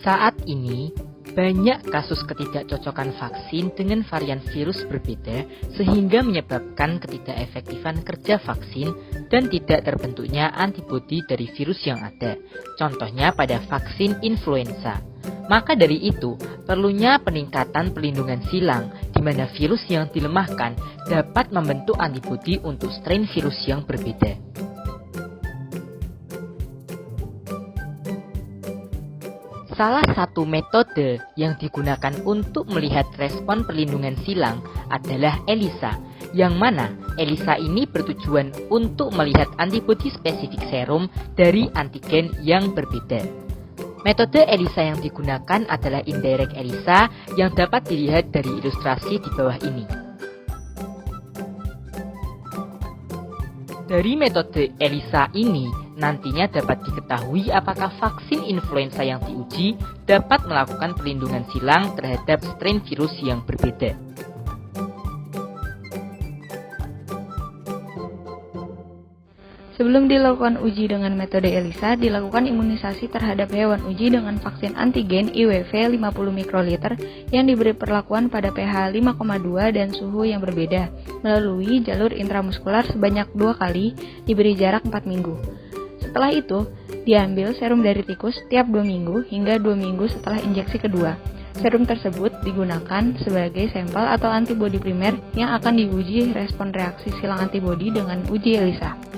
Saat ini, banyak kasus ketidakcocokan vaksin dengan varian virus berbeda sehingga menyebabkan ketidakefektifan kerja vaksin dan tidak terbentuknya antibodi dari virus yang ada. Contohnya pada vaksin influenza. Maka dari itu, perlunya peningkatan pelindungan silang di mana virus yang dilemahkan dapat membentuk antibodi untuk strain virus yang berbeda. Salah satu metode yang digunakan untuk melihat respon perlindungan silang adalah ELISA, yang mana ELISA ini bertujuan untuk melihat antibodi spesifik serum dari antigen yang berbeda. Metode ELISA yang digunakan adalah indirect ELISA yang dapat dilihat dari ilustrasi di bawah ini. Dari metode ELISA ini, nantinya dapat diketahui apakah vaksin influenza yang diuji dapat melakukan perlindungan silang terhadap strain virus yang berbeda. Sebelum dilakukan uji dengan metode ELISA, dilakukan imunisasi terhadap hewan uji dengan vaksin antigen IWV 50 mikroliter yang diberi perlakuan pada pH 5,2 dan suhu yang berbeda, melalui jalur intramuskular sebanyak 2 kali, diberi jarak 4 minggu. Setelah itu, diambil serum dari tikus tiap 2 minggu hingga 2 minggu setelah injeksi kedua. Serum tersebut digunakan sebagai sampel atau antibodi primer yang akan diuji respon reaksi silang antibodi dengan uji ELISA.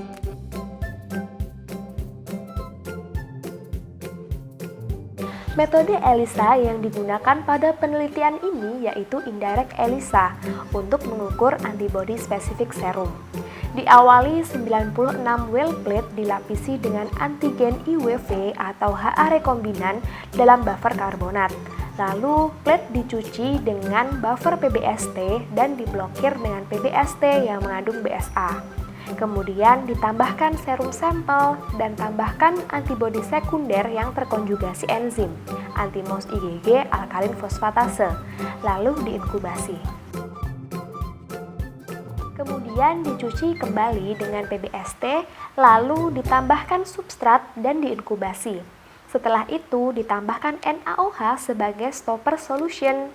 Metode ELISA yang digunakan pada penelitian ini yaitu indirect ELISA untuk mengukur antibodi spesifik serum. Diawali 96 well plate dilapisi dengan antigen IWV atau HA rekombinan dalam buffer karbonat. Lalu plate dicuci dengan buffer PBST dan diblokir dengan PBST yang mengandung BSA. Kemudian ditambahkan serum sampel dan tambahkan antibodi sekunder yang terkonjugasi enzim anti-MOS IgG alkalin fosfatase, lalu diinkubasi. Kemudian dicuci kembali dengan PBST, lalu ditambahkan substrat dan diinkubasi. Setelah itu ditambahkan NaOH sebagai stopper solution.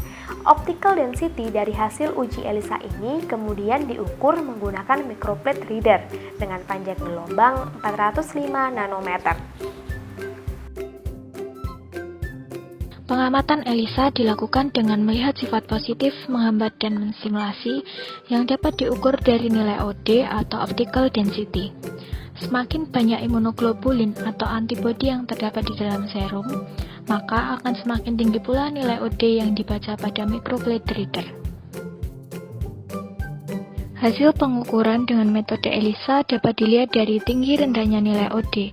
Optical density dari hasil uji ELISA ini kemudian diukur menggunakan microplate reader dengan panjang gelombang 405 nanometer. Pengamatan ELISA dilakukan dengan melihat sifat positif, menghambat, dan menstimulasi yang dapat diukur dari nilai OD atau optical density. Semakin banyak imunoglobulin atau antibodi yang terdapat di dalam serum, maka akan semakin tinggi pula nilai OD yang dibaca pada microplate reader. Hasil pengukuran dengan metode ELISA dapat dilihat dari tinggi rendahnya nilai OD,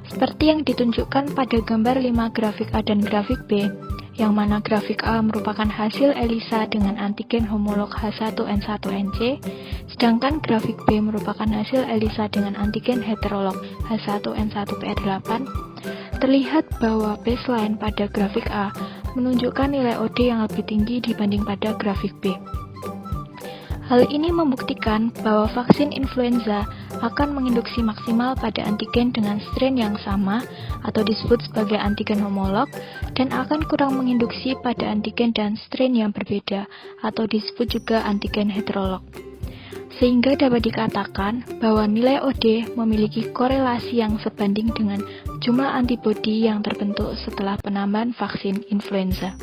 seperti yang ditunjukkan pada gambar 5 grafik A dan grafik B, yang mana grafik A merupakan hasil ELISA dengan antigen homolog H1N1NC, sedangkan grafik B merupakan hasil ELISA dengan antigen heterolog H1N1PR8. Terlihat bahwa baseline pada grafik A menunjukkan nilai OD yang lebih tinggi dibanding pada grafik B. Hal ini membuktikan bahwa vaksin influenza akan menginduksi maksimal pada antigen dengan strain yang sama atau disebut sebagai antigen homolog dan akan kurang menginduksi pada antigen dan strain yang berbeda atau disebut juga antigen heterolog. Sehingga dapat dikatakan bahwa nilai OD memiliki korelasi yang sebanding dengan jumlah antibodi yang terbentuk setelah penambahan vaksin influenza.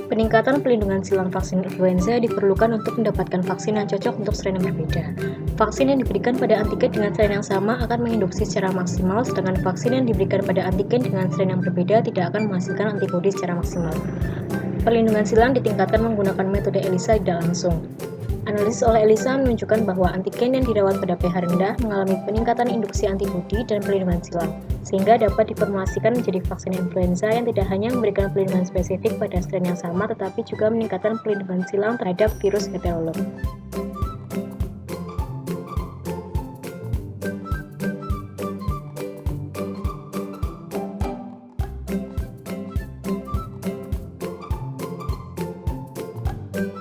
Peningkatan pelindungan silang vaksin influenza diperlukan untuk mendapatkan vaksin yang cocok untuk strain yang berbeda. Vaksin yang diberikan pada antigen dengan strain yang sama akan menginduksi secara maksimal, sedangkan vaksin yang diberikan pada antigen dengan strain yang berbeda tidak akan menghasilkan antibodi secara maksimal. Perlindungan silang ditingkatkan menggunakan metode ELISA tidak langsung. Analisis oleh ELISA menunjukkan bahwa antigen yang dirawat pada pH rendah mengalami peningkatan induksi antibodi dan perlindungan silang, sehingga dapat diformulasikan menjadi vaksin influenza yang tidak hanya memberikan perlindungan spesifik pada strain yang sama, tetapi juga meningkatkan perlindungan silang terhadap virus heterolog.